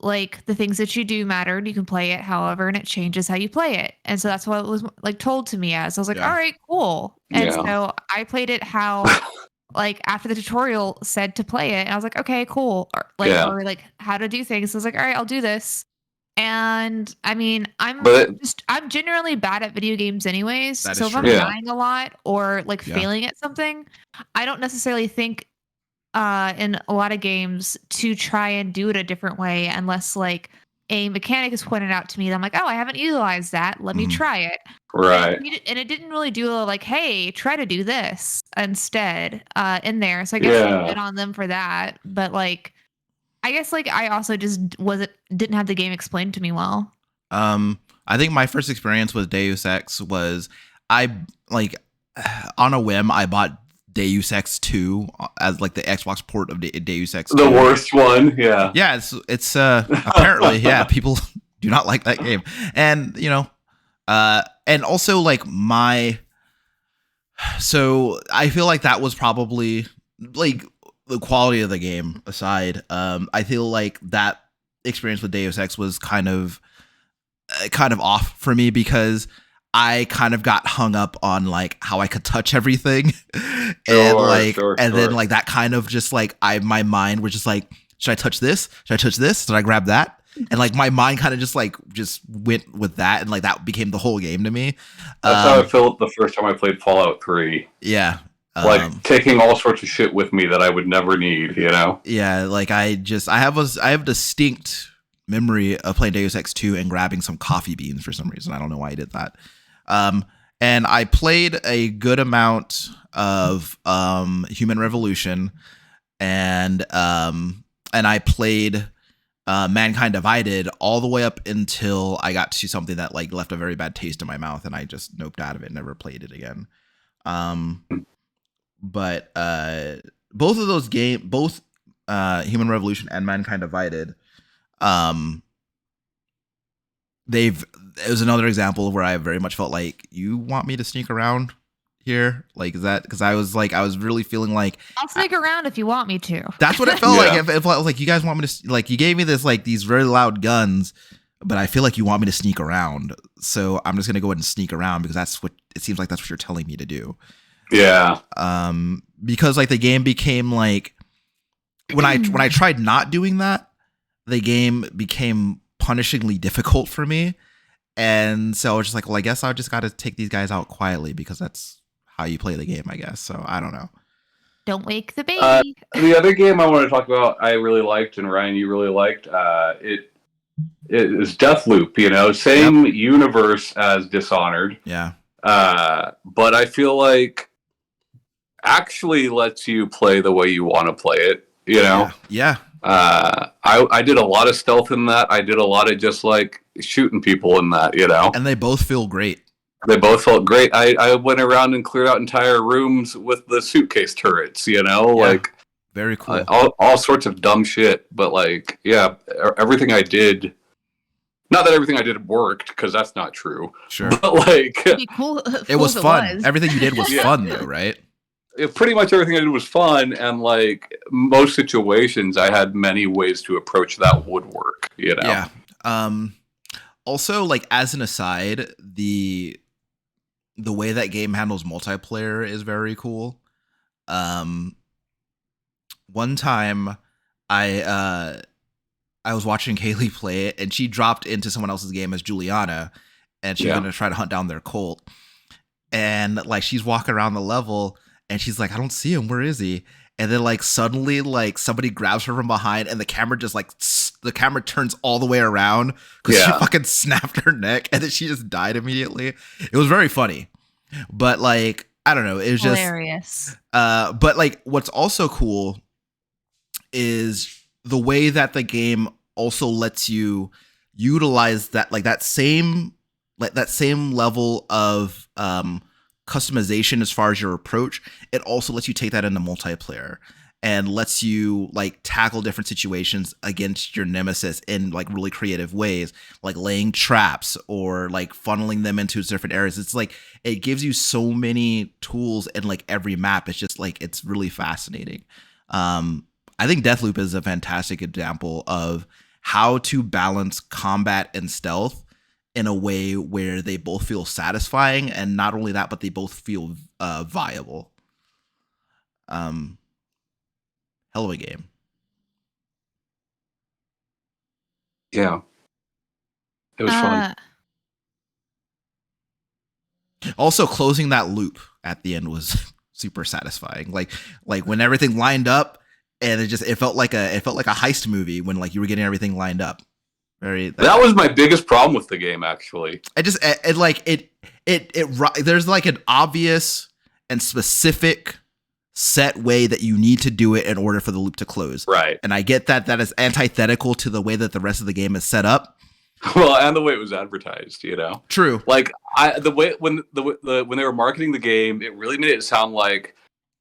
Speaker 1: like the things that you do matter. And you can play it however, and it changes how you play it. And so that's what it was like told to me as. I was like,
Speaker 3: Yeah.
Speaker 1: all right, cool. And
Speaker 2: Yeah.
Speaker 1: so I played it how, like after the tutorial said to play it, and I was like, okay, cool. Or like,
Speaker 2: Yeah.
Speaker 1: or like how to do things. I was like, all right, I'll do this. And I mean,
Speaker 2: But
Speaker 1: I'm generally bad at video games anyways.
Speaker 3: That
Speaker 1: So
Speaker 3: is
Speaker 1: if I'm
Speaker 3: true.
Speaker 2: Yeah.
Speaker 1: dying a lot or like
Speaker 3: Yeah.
Speaker 1: failing at something, I don't necessarily think in a lot of games to try and do it a different way unless like a mechanic is pointed out to me that I'm like, oh, I haven't utilized that. Let me
Speaker 3: Mhm.
Speaker 1: try it.
Speaker 2: right.
Speaker 1: And it didn't really do a like, hey, try to do this instead in there. So I guess
Speaker 2: Yeah.
Speaker 1: good on them for that. But like, I guess like I also just didn't have the game explained to me well.
Speaker 3: I think my first experience with Deus Ex was I like on a whim I bought Deus Ex 2 as like the Xbox port of Deus Ex 2.
Speaker 2: The worst one, yeah.
Speaker 3: Yeah, it's apparently yeah, people do not like that game. And you know, and also like so I feel like that was probably like the quality of the game aside. I feel like that experience with Deus Ex was kind of off for me because I kind of got hung up on like how I could touch everything and like and then like that kind of just like my mind was just like, should I touch this? Should I touch this? Should I grab that? And like my mind kind of just went with that, and like that became the whole game to me.
Speaker 2: That's how I felt the first time I played Fallout 3.
Speaker 3: Yeah.
Speaker 2: Like taking all sorts of shit with me that I would never need, you know?
Speaker 3: Yeah, like I have a distinct memory of playing Deus Ex 2 and grabbing some coffee beans for some reason. I don't know why I did that. And I played a good amount of Human Revolution, and I played Mankind Divided all the way up until I got to something that like left a very bad taste in my mouth, and I just noped out of it, never played it again. But both of those both Human Revolution and Mankind Divided, it was another example where I very much felt like, you want me to sneak around here? Like, is that because I was really feeling like
Speaker 1: I'll sneak around if you want me to.
Speaker 3: That's what it felt like. It felt like you guys want me to, like, you gave me this like these very loud guns, but I feel like you want me to sneak around. So I'm just gonna go ahead and sneak around because that's what it seems like. That's what you're telling me to do.
Speaker 2: Yeah.
Speaker 3: Because like the game became like when I tried not doing that, the game became punishingly difficult for me. And so I was just like, well, I guess I just got to take these guys out quietly because that's how you play the game, I guess. So I don't know.
Speaker 1: Don't wake the baby.
Speaker 2: The other game I want to talk about, I really liked, and Ryan, you really liked. It is Deathloop. You know, same universe as Dishonored.
Speaker 3: Yeah.
Speaker 2: But I feel like actually lets you play the way you want to play it. You know.
Speaker 3: Yeah.
Speaker 2: I did a lot of stealth in that. I did a lot of just like shooting people in that, you know.
Speaker 3: And they both feel great.
Speaker 2: They both felt great. I went around and cleared out entire rooms with the suitcase turrets, you know, like
Speaker 3: very cool.
Speaker 2: All sorts of dumb shit. But like, yeah, everything I did. Not that everything I did worked, because that's not true.
Speaker 3: Sure.
Speaker 2: But like,
Speaker 1: cool,
Speaker 3: it was fun. Everything you did was fun, though, right?
Speaker 2: Pretty much everything I did was fun, and like most situations, I had many ways to approach that would work. You know.
Speaker 3: Yeah. Also, like as an aside, the way that game handles multiplayer is very cool. Um, one time, I was watching Kaylee play it, and she dropped into someone else's game as Juliana, and she's gonna try to hunt down their Colt. And like she's walking around the level, and she's like, "I don't see him. Where is he?" And then like suddenly, like somebody grabs her from behind, and the camera just like the camera turns all the way around because she fucking snapped her neck, and then she just died immediately. It was very funny, but like I don't know, it was just
Speaker 1: hilarious.
Speaker 3: But like what's also cool is the way that the game also lets you utilize that that same level of customization as far as your approach. It also lets you take that into multiplayer and lets you like tackle different situations against your nemesis in like really creative ways, like laying traps or like funneling them into different areas. It's like it gives you so many tools in like every map. It's just like it's really fascinating. I think Deathloop is a fantastic example of how to balance combat and stealth in a way where they both feel satisfying, and not only that, but they both feel viable. Hell of a game.
Speaker 2: Yeah. It was fun.
Speaker 3: Also, closing that loop at the end was super satisfying. Like when everything lined up, and it felt like a heist movie when like you were getting everything lined up.
Speaker 2: That was my biggest problem with the game, actually.
Speaker 3: There's like an obvious and specific set way that you need to do it in order for the loop to close.
Speaker 2: Right.
Speaker 3: And I get that is antithetical to the way that the rest of the game is set up.
Speaker 2: Well, and the way it was advertised, you know.
Speaker 3: True.
Speaker 2: Like the way when they were marketing the game, it really made it sound like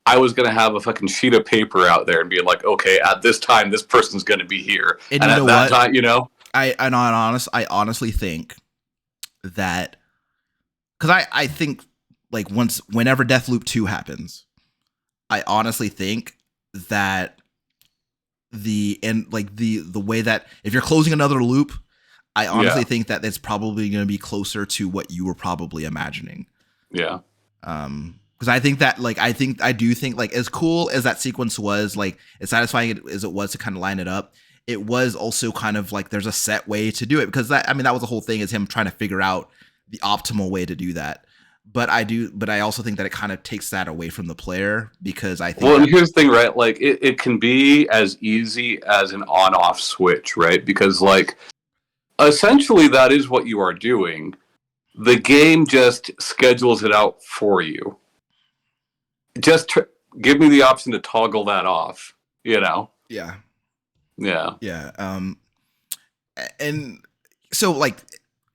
Speaker 2: I was gonna have a fucking sheet of paper out there and be like, okay, at this time, this person's gonna be here,
Speaker 3: and
Speaker 2: at that time, you know.
Speaker 3: I honestly think that because I think like whenever Deathloop 2 happens, I honestly think that the way that if you're closing another loop, I honestly think that it's probably going to be closer to what you were probably imagining.
Speaker 2: Yeah.
Speaker 3: Because I think that I do think like as cool as that sequence was, like as satisfying as it was to kind of line it up, it was also kind of like there's a set way to do it, because that was the whole thing, is him trying to figure out the optimal way to do that. But I also think that it kind of takes that away from the player, because I think.
Speaker 2: Well, and here's the thing, right? Like it can be as easy as an on-off switch, right? Because like essentially that is what you are doing. The game just schedules it out for you. Just give me the option to toggle that off, you know?
Speaker 3: Yeah.
Speaker 2: Yeah.
Speaker 3: Yeah. And so like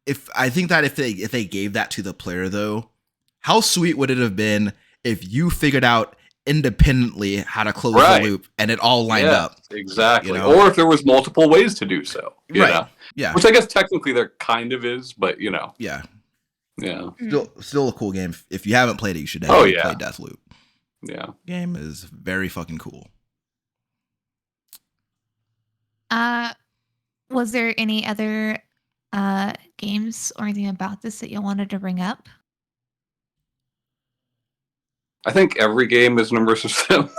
Speaker 3: if they gave that to the player though, how sweet would it have been if you figured out independently how to close the loop and it all lined up?
Speaker 2: Exactly.
Speaker 3: You know?
Speaker 2: Or if there was multiple ways to do so. You know?
Speaker 3: Yeah.
Speaker 2: Which I guess technically there kind of is, but you know.
Speaker 3: Yeah.
Speaker 2: Yeah.
Speaker 3: Still a cool game. If you haven't played it, you should definitely play Deathloop.
Speaker 2: Yeah.
Speaker 3: Game is very fucking cool.
Speaker 1: Was there any other games or anything about this that you wanted to bring up?
Speaker 2: I think every game is an immersive sim.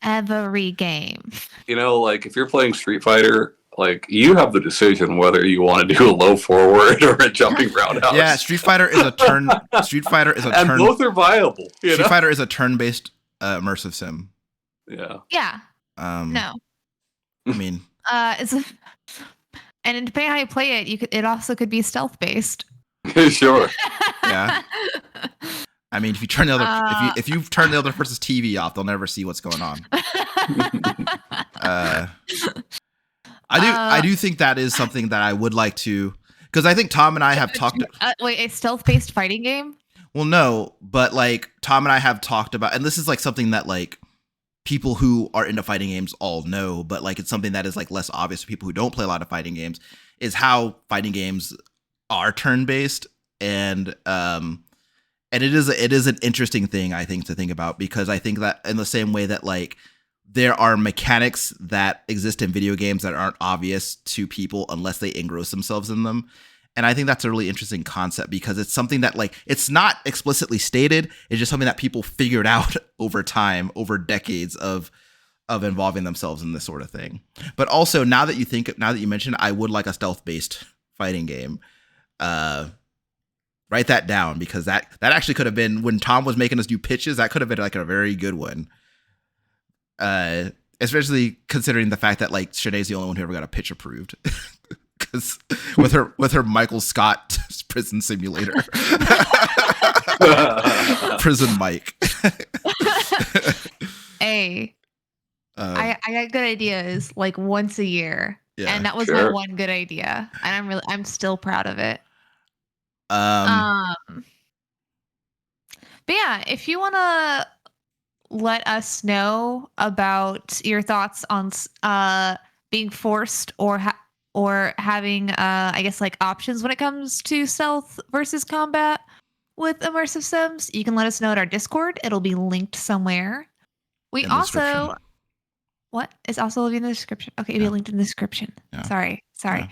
Speaker 1: Every game.
Speaker 2: You know, like if you're playing Street Fighter, like you have the decision whether you want to do a low forward or a jumping roundhouse.
Speaker 3: Yeah, Street Fighter is a turn. And
Speaker 2: both are viable.
Speaker 3: Street Fighter is a turn-based immersive sim.
Speaker 2: Yeah.
Speaker 1: Yeah. No.
Speaker 3: I mean,
Speaker 1: and depending on how you play it, it also could be stealth-based.
Speaker 2: Sure.
Speaker 3: Yeah. I mean, if you turn the other if you turn the other person's TV off, they'll never see what's going on. I do think that is something that I would like to, because I think Tom and I have talked.
Speaker 1: Wait, a stealth-based fighting game?
Speaker 3: Well, no, but like Tom and I have talked about, and this is like something that like people who are into fighting games all know, but like it's something that is like less obvious to people who don't play a lot of fighting games, is how fighting games are turn-based, and it is an interesting thing, I think, to think about, because I think that in the same way that like there are mechanics that exist in video games that aren't obvious to people unless they engross themselves in them, And I think that's a really interesting concept because it's something that like it's not explicitly stated. It's just something that people figured out over time, over decades of involving themselves in this sort of thing. But also now that you mentioned, I would like a stealth-based fighting game. Write that down because that actually could have been when Tom was making us do pitches. That could have been like a very good one. Especially considering the fact that like Shanae's the only one who ever got a pitch approved. Because with her Michael Scott prison simulator, prison Mike.
Speaker 1: Hey, I got good ideas like once a year, and that was my one good idea, and I'm still proud of it. But yeah, if you want to let us know about your thoughts on being forced or having I guess like options when it comes to stealth versus combat with immersive sims, you can let us know at our Discord. It'll be linked somewhere. We also what is also in the description. Okay, it'll be linked in the description. Yeah. Sorry. Yeah.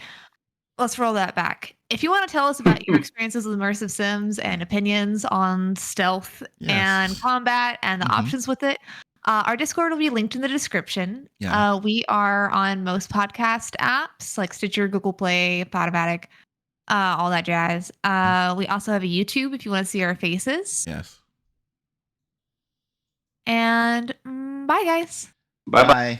Speaker 1: Let's roll that back. If you want to tell us about your experiences with immersive sims and opinions on stealth and combat and the options with it, our Discord will be linked in the description. Yeah. We are on most podcast apps like Stitcher, Google Play, Podomatic, all that jazz. We also have a YouTube if you want to see our faces.
Speaker 3: Yes.
Speaker 1: And bye, guys.
Speaker 2: Bye-bye.